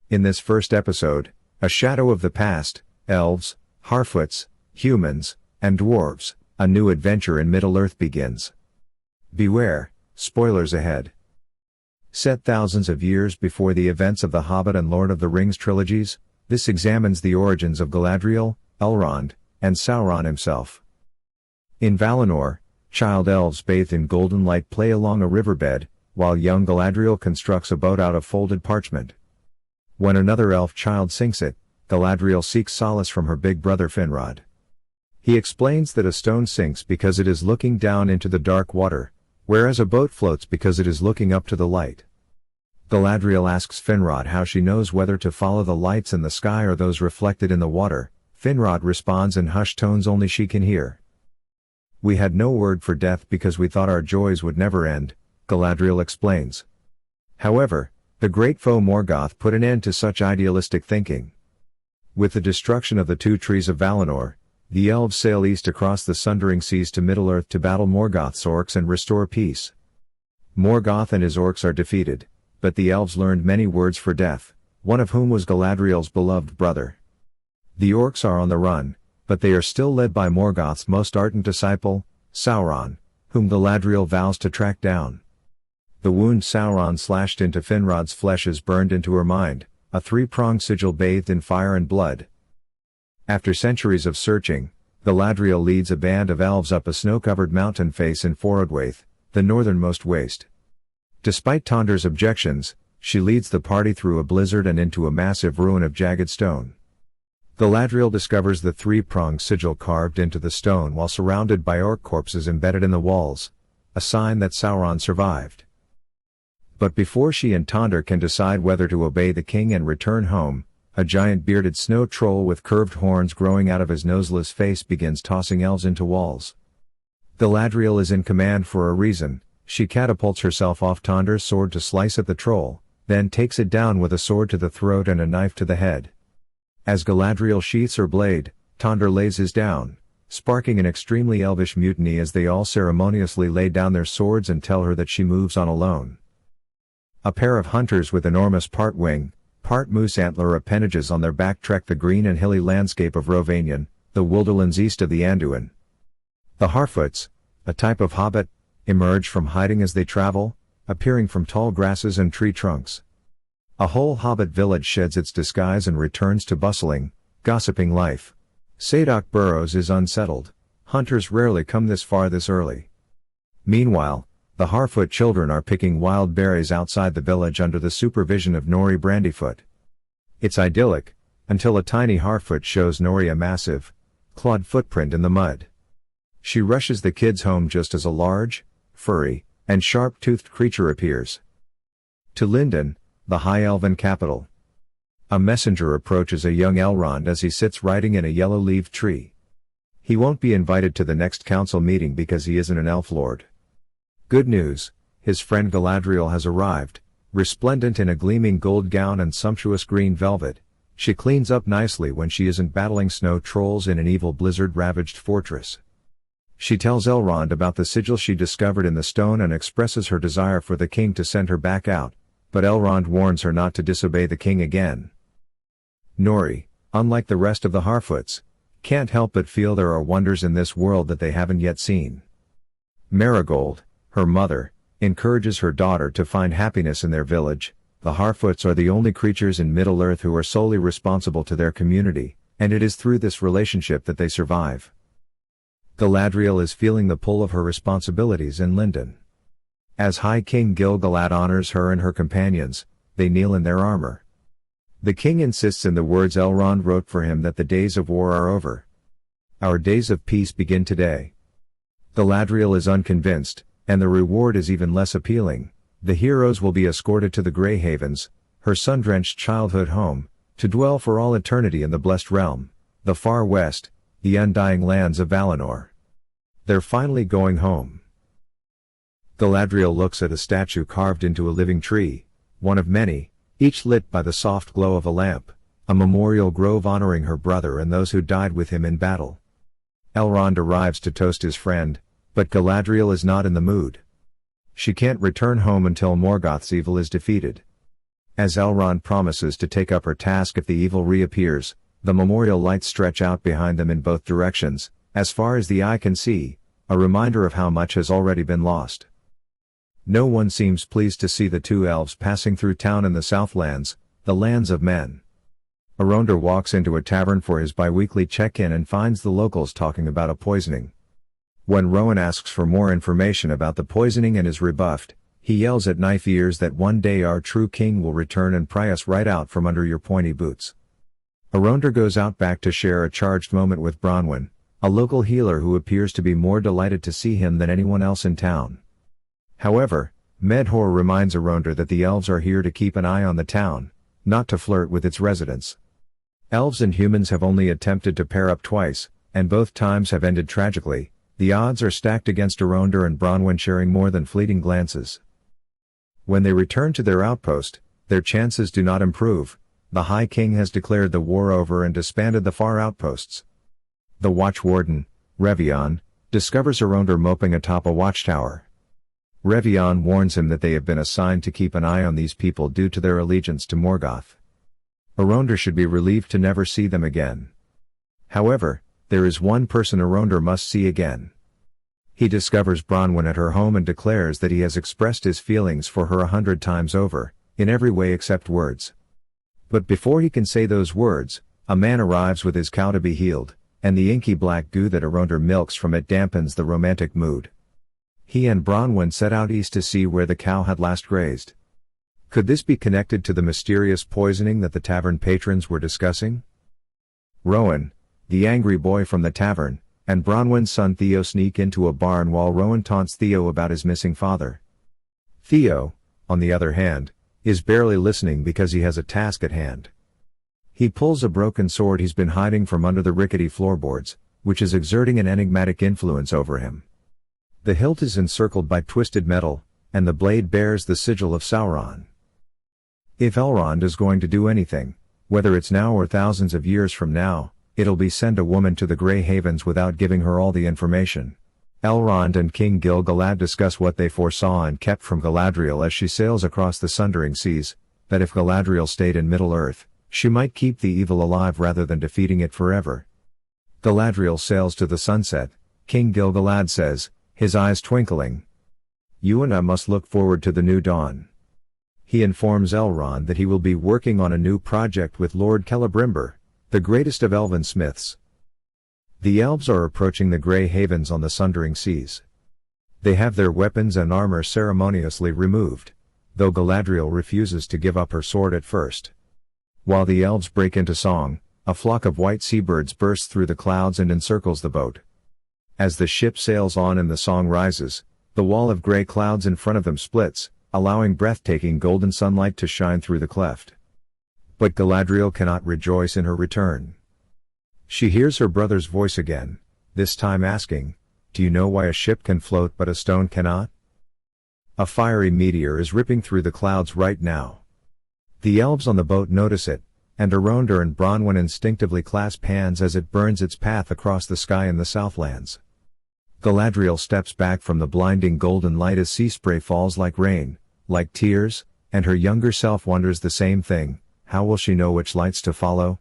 In this first episode, a shadow of the past, elves, HARFOOTS, humans, and dwarves, a new adventure in Middle-earth begins. Beware, spoilers ahead. Set thousands of years before the events of the Hobbit and Lord of the Rings trilogies, this examines the origins of Galadriel, Elrond, and Sauron himself. In Valinor, child elves bathed in golden light play along a riverbed, while young Galadriel constructs a boat out of folded parchment. When another elf child sinks it, Galadriel seeks solace from her big brother Finrod. He explains that a stone sinks because it is looking down into the dark water, whereas a boat floats because it is looking up to the light. Galadriel asks Finrod how she knows whether to follow the lights in the sky or those reflected in the water. Finrod responds in hushed tones only she can hear. "We had no word for death because we thought our joys would never end," Galadriel explains. However, the great foe Morgoth put an end to such idealistic thinking. With the destruction of the two trees of Valinor, the elves sail east across the sundering seas to Middle-earth to battle Morgoth's orcs and restore peace. Morgoth and his orcs are defeated, but the elves learned many words for death, one of whom was Galadriel's beloved brother. The orcs are on the run, but they are still led by Morgoth's most ardent disciple, Sauron, whom Galadriel vows to track down. The wound Sauron slashed into Finrod's flesh is burned into her mind, a three-pronged sigil bathed in fire and blood. After centuries of searching, Galadriel leads a band of elves up a snow-covered mountain face in Forodwaith, the northernmost waste. Despite Tondar's objections, she leads the party through a blizzard and into a massive ruin of jagged stone. Galadriel discovers the three-pronged sigil carved into the stone while surrounded by orc corpses embedded in the walls, a sign that Sauron survived. But before she and Tondar can decide whether to obey the king and return home, a giant bearded snow troll with curved horns growing out of his noseless face begins tossing elves into walls. Galadriel is in command for a reason. She catapults herself off Tondar's sword to slice at the troll, then takes it down with a sword to the throat and a knife to the head. As Galadriel sheaths her blade, Tondar lays his down, sparking an extremely elvish mutiny as they all ceremoniously lay down their swords and tell her that she moves on alone. A pair of hunters with enormous part wing, part moose antler appendages on their back trek the green and hilly landscape of Rhovanion, the wilderlands east of the Anduin. The HARFOOTS, a type of hobbit, emerge from hiding as they travel, appearing from tall grasses and tree trunks. A whole hobbit village sheds its disguise and returns to bustling, gossiping life. Sadok Burrows is unsettled. Hunters rarely come this far this early. Meanwhile, the Harfoot children are picking wild berries outside the village under the supervision of Nori Brandyfoot. It's idyllic, until a tiny Harfoot shows Nori a massive, clawed footprint in the mud. She rushes the kids home just as a large, furry, and sharp-toothed creature appears. To Lindon, the High Elven capital. A messenger approaches a young Elrond as he sits writing in a yellow-leaved tree. He won't be invited to the next council meeting because he isn't an elf lord. Good news, his friend Galadriel has arrived, resplendent in a gleaming gold gown and sumptuous green velvet. She cleans up nicely when she isn't battling snow trolls in an evil blizzard-ravaged fortress. She tells Elrond about the sigil she discovered in the stone and expresses her desire for the king to send her back out, but Elrond warns her not to disobey the king again. Nori, unlike the rest of the Harfoots, can't help but feel there are wonders in this world that they haven't yet seen. Marigold, her mother, encourages her daughter to find happiness in their village. The Harfoots are the only creatures in Middle-earth who are solely responsible to their community, and it is through this relationship that they survive. Galadriel is feeling the pull of her responsibilities in Lindon. As High King Gil-galad honors her and her companions, they kneel in their armor. The king insists in the words Elrond wrote for him that the days of war are over. Our days of peace begin today. Galadriel is unconvinced, and the reward is even less appealing. The heroes will be escorted to the Grey Havens, her sun-drenched childhood home, to dwell for all eternity in the Blessed Realm, the far west, the undying lands of Valinor. They're finally going home. Galadriel looks at a statue carved into a living tree, one of many, each lit by the soft glow of a lamp, a memorial grove honoring her brother and those who died with him in battle. Elrond arrives to toast his friend, but Galadriel is not in the mood. She can't return home until Morgoth's evil is defeated. As Elrond promises to take up her task if the evil reappears, the memorial lights stretch out behind them in both directions, as far as the eye can see, a reminder of how much has already been lost. No one seems pleased to see the two elves passing through town in the Southlands, the lands of men. Arondr walks into a tavern for his bi-weekly check-in and finds the locals talking about a poisoning. When Rowan asks for more information about the poisoning and is rebuffed, he yells at Knife Ears that one day our true king will return and pry us right out from under your pointy boots. Arondr goes out back to share a charged moment with Bronwyn, a local healer who appears to be more delighted to see him than anyone else in town. However, Medhor reminds Arondr that the elves are here to keep an eye on the town, not to flirt with its residents. Elves and humans have only attempted to pair up twice, and both times have ended tragically. The odds are stacked against Arondr and Bronwyn sharing more than fleeting glances. When they return to their outpost, their chances do not improve. The High King has declared the war over and disbanded the far outposts. The Watch Warden, Revion, discovers Arondr moping atop a watchtower. Revion warns him that they have been assigned to keep an eye on these people due to their allegiance to Morgoth. Arondr should be relieved to never see them again. However, there is one person Arondr must see again. He discovers Bronwyn at her home and declares that he has expressed his feelings for her 100 times over, in every way except words. But before he can say those words, a man arrives with his cow to be healed, and the inky black goo that Arondr milks from it dampens the romantic mood. He and Bronwyn set out east to see where the cow had last grazed. Could this be connected to the mysterious poisoning that the tavern patrons were discussing? Rowan, the angry boy from the tavern, and Bronwyn's son Theo sneak into a barn while Rowan taunts Theo about his missing father. Theo, on the other hand, is barely listening because he has a task at hand. He pulls a broken sword he's been hiding from under the rickety floorboards, which is exerting an enigmatic influence over him. The hilt is encircled by twisted metal, and the blade bears the sigil of Sauron. If Elrond is going to do anything, whether it's now or thousands of years from now, it'll be send a woman to the Grey Havens without giving her all the information. Elrond and King Gil-galad discuss what they foresaw and kept from Galadriel as she sails across the sundering seas, that if Galadriel stayed in Middle-earth, she might keep the evil alive rather than defeating it forever. Galadriel sails to the sunset, King Gil-galad says, his eyes twinkling. You and I must look forward to the new dawn. He informs Elrond that he will be working on a new project with Lord Celebrimbor, the greatest of elven smiths. The elves are approaching the Grey Havens on the sundering seas. They have their weapons and armor ceremoniously removed, though Galadriel refuses to give up her sword at first. While the elves break into song, a flock of white seabirds bursts through the clouds and encircles the boat. As the ship sails on and the song rises, the wall of grey clouds in front of them splits, allowing breathtaking golden sunlight to shine through the cleft. But Galadriel cannot rejoice in her return. She hears her brother's voice again, this time asking, "Do you know why a ship can float but a stone cannot?" A fiery meteor is ripping through the clouds right now. The elves on the boat notice it, and Arondr and Bronwyn instinctively clasp hands as it burns its path across the sky in the Southlands. Galadriel steps back from the blinding golden light as sea spray falls like rain, like tears, and her younger self wonders the same thing: how will she know which lights to follow?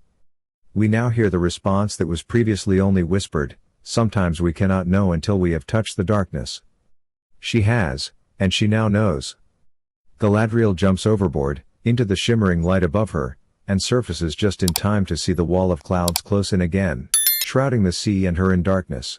We now hear the response that was previously only whispered: sometimes we cannot know until we have touched the darkness. She has, and she now knows. Galadriel jumps overboard, into the shimmering light above her, and surfaces just in time to see the wall of clouds close in again, shrouding the sea and her in darkness.